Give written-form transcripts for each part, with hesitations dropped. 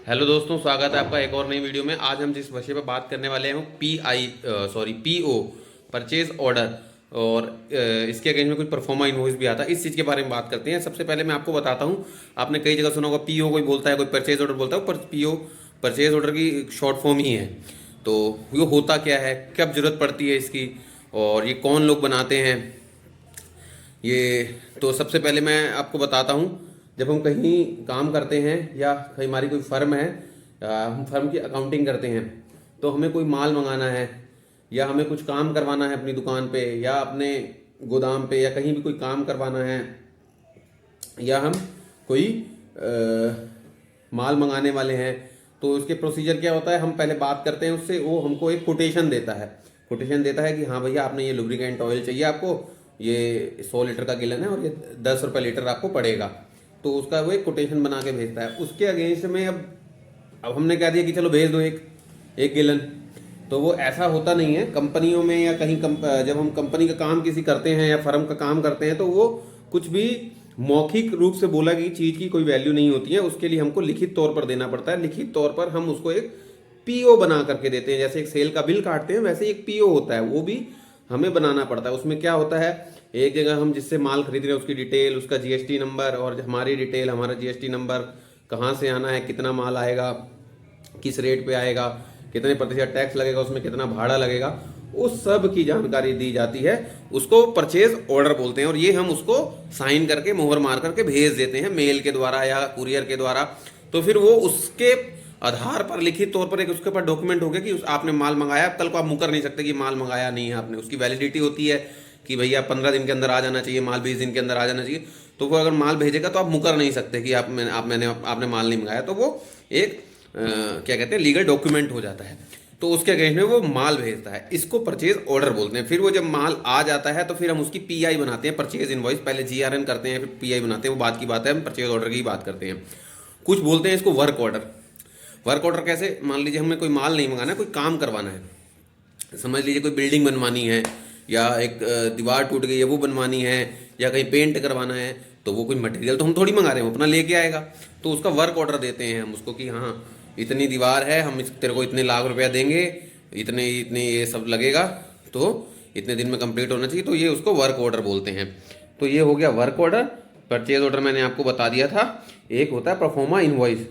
Hello दोस्तों, स्वागत है आपका एक और नई वीडियो में। आज हम जिस विषय पर बात करने वाले हैं पीओ परचेज ऑर्डर और इसके अगेंस्ट में कुछ परफॉर्मा इनवॉइस भी आता है। इस चीज़ के बारे में बात करते हैं। सबसे पहले मैं आपको बताता हूं, आपने कई जगह सुना होगा पीओ कोई बोलता है, कोई परचेज ऑर्डर बोलता है, पर पीओ परचेज ऑर्डर की शॉर्ट फॉर्म ही है। तो ये होता क्या है, कब जरूरत पड़ती है इसकी, और ये कौन लोग बनाते हैं ये। तो सबसे पहले मैं आपको बताता हूँ, जब हम कहीं काम करते हैं या कहीं हमारी कोई फर्म है, हम फर्म की अकाउंटिंग करते हैं, तो हमें कोई माल मंगाना है या हमें कुछ काम करवाना है अपनी दुकान पे या अपने गोदाम पे या कहीं भी कोई काम करवाना है, या हम कोई माल मंगाने वाले हैं, तो इसके प्रोसीजर क्या होता है। हम पहले बात करते हैं उससे, वो हमको एक कोटेशन देता है। कोटेशन देता है कि हाँ भैया, आपने ये लुब्रिकेंट ऑयल चाहिए, आपको ये 100 लीटर का गैलन है और ये 10 रुपये लीटर आपको पड़ेगा। तो उसका वो एक कोटेशन बना के भेजता है। उसके अगेंस्ट में अब हमने कह दिया कि चलो भेज दो एक एक गैलन। तो वो ऐसा होता नहीं है कंपनियों में या कहीं जब हम कंपनी का काम किसी करते हैं या फर्म का काम करते हैं, तो वो कुछ भी मौखिक रूप से बोला गई चीज की कोई वैल्यू नहीं होती है। उसके लिए हमको लिखित तौर पर देना पड़ता है। लिखित तौर पर हम उसको एक पीओ बना करके देते हैं। जैसे एक सेल का बिल काटते हैं, वैसे एक पीओ होता है, वो भी हमें बनाना पड़ता है। उसमें क्या होता है, एक जगह हम जिससे माल खरीद रहे हैं उसकी डिटेल, उसका जीएसटी नंबर और हमारी डिटेल, हमारा जीएसटी नंबर, कहाँ से आना है, कितना माल आएगा, किस रेट पे आएगा, कितने प्रतिशत टैक्स लगेगा, उसमें कितना भाड़ा लगेगा, उस सब की जानकारी दी जाती है। उसको परचेज ऑर्डर बोलते हैं और ये हम उसको साइन करके मोहर मार करके भेज देते हैं मेल के द्वारा या कुरियर के द्वारा। तो फिर वो उसके आधार पर लिखित तौर पर एक उसके ऊपर डॉक्यूमेंट हो गया कि आपने माल मंगाया। कल को आप मुकर नहीं सकते कि माल मंगाया नहीं है आपने। उसकी वैलिडिटी होती है कि भैया 15 दिन के अंदर आ जाना चाहिए माल, 20 दिन के अंदर आ जाना चाहिए। तो वो अगर माल भेजेगा तो आप मुकर नहीं सकते कि आपने माल नहीं मंगाया। तो वो एक क्या कहते हैं, लीगल डॉक्यूमेंट हो जाता है। तो उसके अगेंस्ट में वो माल भेजता है। इसको परचेज ऑर्डर बोलते हैं। फिर वो जब माल आ जाता है तो फिर हम उसकी पीआई बनाते हैं, परचेज इनवॉइस। पहले जीआरएन करते हैं, फिर पीआई बनाते हैं। वो बात की बात है, हम परचेज ऑर्डर की बात करते हैं। कुछ बोलते हैं इसको वर्क ऑर्डर। वर्क ऑर्डर कैसे, मान लीजिए हमें कोई माल नहीं मंगाना है, कोई काम करवाना है। समझ लीजिए कोई बिल्डिंग बनवानी है या एक दीवार टूट गई है वो बनवानी है, या कहीं पेंट करवाना है, तो वो कोई मटेरियल तो हम थोड़ी मंगा रहे हैं, वो अपना लेके आएगा। तो उसका वर्क ऑर्डर देते हैं हम उसको कि हाँ इतनी दीवार है, हम तेरे को इतने लाख रुपया देंगे, इतने इतने ये सब लगेगा, तो इतने दिन में कंप्लीट होना चाहिए। तो ये उसको वर्क ऑर्डर बोलते हैं। तो ये हो गया वर्क ऑर्डर। परचेज ऑर्डर मैंने आपको बता दिया था। एक होता है परफॉर्मा इनवॉइस।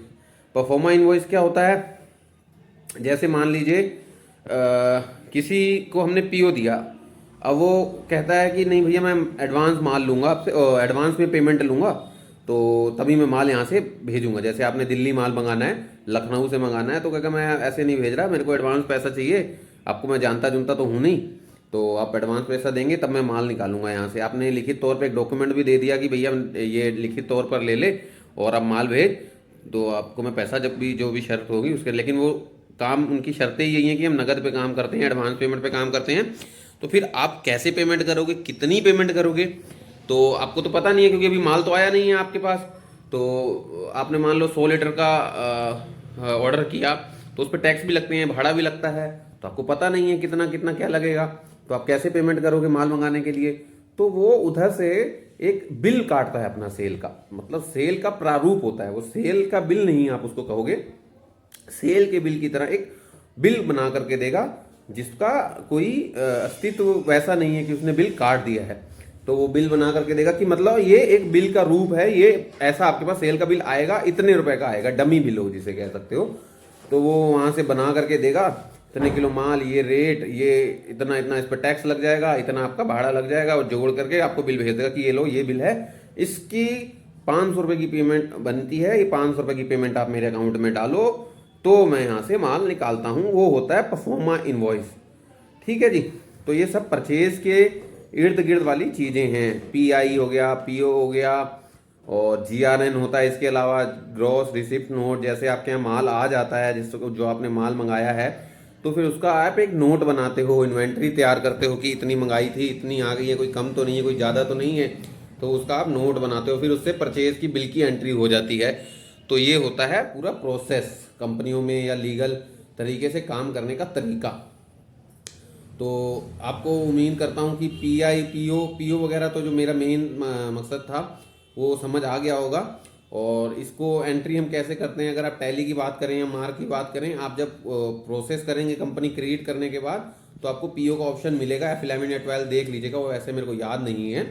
परफॉर्मा इनवॉइस क्या होता है, जैसे मान लीजिए किसी को हमने पीओ दिया, अब वो कहता है कि नहीं भैया मैं एडवांस माल लूँगा आपसे, एडवांस में पेमेंट लूँगा, तो तभी मैं माल यहाँ से भेजूंगा। जैसे आपने दिल्ली माल मंगाना है, लखनऊ से मंगाना है, तो क्या मैं ऐसे नहीं भेज रहा, मेरे को एडवांस पैसा चाहिए, आपको मैं जानता जुनता तो हूँ नहीं, तो आप एडवांस पैसा देंगे तब मैं माल निकालूंगा यहाँ से। आपने लिखित तौर पे एक डॉक्यूमेंट भी दे दिया कि भैया ये लिखित तौर पर ले ले और अब माल भेज, तो आपको मैं पैसा जब भी जो भी शर्त होगी उसके। लेकिन वो काम, उनकी शर्तें यही हैं कि हम नगद पे काम करते हैं, एडवांस पेमेंट पे काम करते हैं। तो फिर आप कैसे पेमेंट करोगे, कितनी पेमेंट करोगे, तो आपको तो पता नहीं है, क्योंकि अभी माल तो आया नहीं है आपके पास। तो आपने मान लो 100 लीटर का ऑर्डर किया, तो उस पर टैक्स भी लगते हैं, भाड़ा भी लगता है, तो आपको पता नहीं है कितना कितना क्या लगेगा। तो आप कैसे पेमेंट करोगे माल मंगाने के लिए। तो वो उधर से एक बिल काटता है अपना सेल का, मतलब सेल का प्रारूप होता है वो। सेल का बिल नहीं आप उसको कहोगे, सेल के बिल की तरह एक बिल बना करके देगा, जिसका कोई अस्तित्व वैसा नहीं है कि उसने बिल काट दिया है। तो वो बिल बना करके देगा कि मतलब ये एक बिल का रूप है, ये ऐसा आपके पास सेल का बिल आएगा, इतने रुपए का आएगा, डमी बिल हो जिसे कह सकते हो। तो वो वहां से बना करके देगा, इतने किलो माल, ये रेट, ये इतना इतना इस पर टैक्स लग जाएगा, इतना आपका भाड़ा लग जाएगा, और जोड़ करके आपको बिल भेज देगा कि ये लो ये बिल है, इसकी 500 रुपए की पेमेंट बनती है, ये 500 रुपए की पेमेंट आप मेरे अकाउंट में डालो, तो मैं यहाँ से माल निकालता हूँ। वो होता है परफॉर्मा इनवॉइस। ठीक है जी। तो ये सब परचेज के इर्द गिर्द वाली चीज़ें हैं। पीआई हो गया, पीओ हो गया, और जीआरएन होता है। इसके अलावा ग्रॉस रिसिप्ट नोट, जैसे आपके यहाँ माल आ जाता है, जिसको जो आपने माल मंगाया है, तो फिर उसका आप एक नोट बनाते हो, इन्वेंट्री तैयार करते हो कि इतनी मंगाई थी, इतनी आ गई है, कोई कम तो नहीं है, कोई ज़्यादा तो नहीं है, तो उसका आप नोट बनाते हो। फिर उससे परचेज की बिल की एंट्री हो जाती है। तो ये होता है पूरा प्रोसेस कंपनियों में या लीगल तरीके से काम करने का तरीका। तो आपको उम्मीद करता हूँ कि पीआई, पीओ वगैरह तो जो मेरा मेन मकसद था वो समझ आ गया होगा। और इसको एंट्री हम कैसे करते हैं, अगर आप टैली की बात करें या मार्क की बात करें, आप जब प्रोसेस करेंगे कंपनी क्रिएट करने के बाद, तो आपको पीओ का ऑप्शन मिलेगा। F11 या 12 देख लीजिएगा, वो वैसे मेरे को याद नहीं है।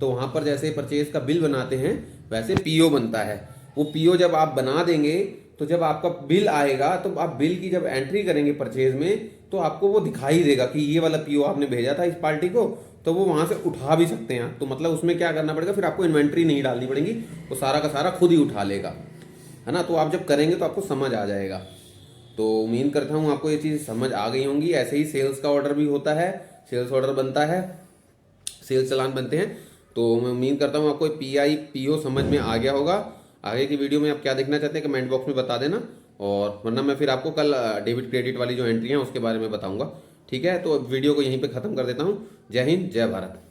तो वहाँ पर जैसे परचेज का बिल बनाते हैं वैसे पीओ बनता है। वो पीओ जब आप बना देंगे तो जब आपका बिल आएगा तो आप बिल की जब एंट्री करेंगे परचेज में तो आपको वो दिखाई देगा कि ये वाला पीओ आपने भेजा था इस पार्टी को, तो वो वहाँ से उठा भी सकते हैं आप। तो मतलब उसमें क्या करना पड़ेगा, फिर आपको इन्वेंट्री नहीं डालनी पड़ेगी, वो सारा का सारा खुद ही उठा लेगा, है ना। तो आप जब करेंगे तो आपको समझ आ जाएगा। तो उम्मीद करता हूँ आपको ये चीज़ समझ आ गई होंगी। ऐसे ही सेल्स का ऑर्डर भी होता है, सेल्स ऑर्डर बनता है, सेल्स चालान बनते हैं। तो मैं उम्मीद करता हूँ आपको पीआई पीओ समझ में आ गया होगा। आगे की वीडियो में आप क्या देखना चाहते हैं कमेंट बॉक्स में बता देना, और वरना मैं फिर आपको कल डेबिट क्रेडिट वाली जो एंट्री है उसके बारे में बताऊंगा। ठीक है, तो वीडियो को यहीं पे ख़त्म कर देता हूँ। जय हिंद, जय भारत।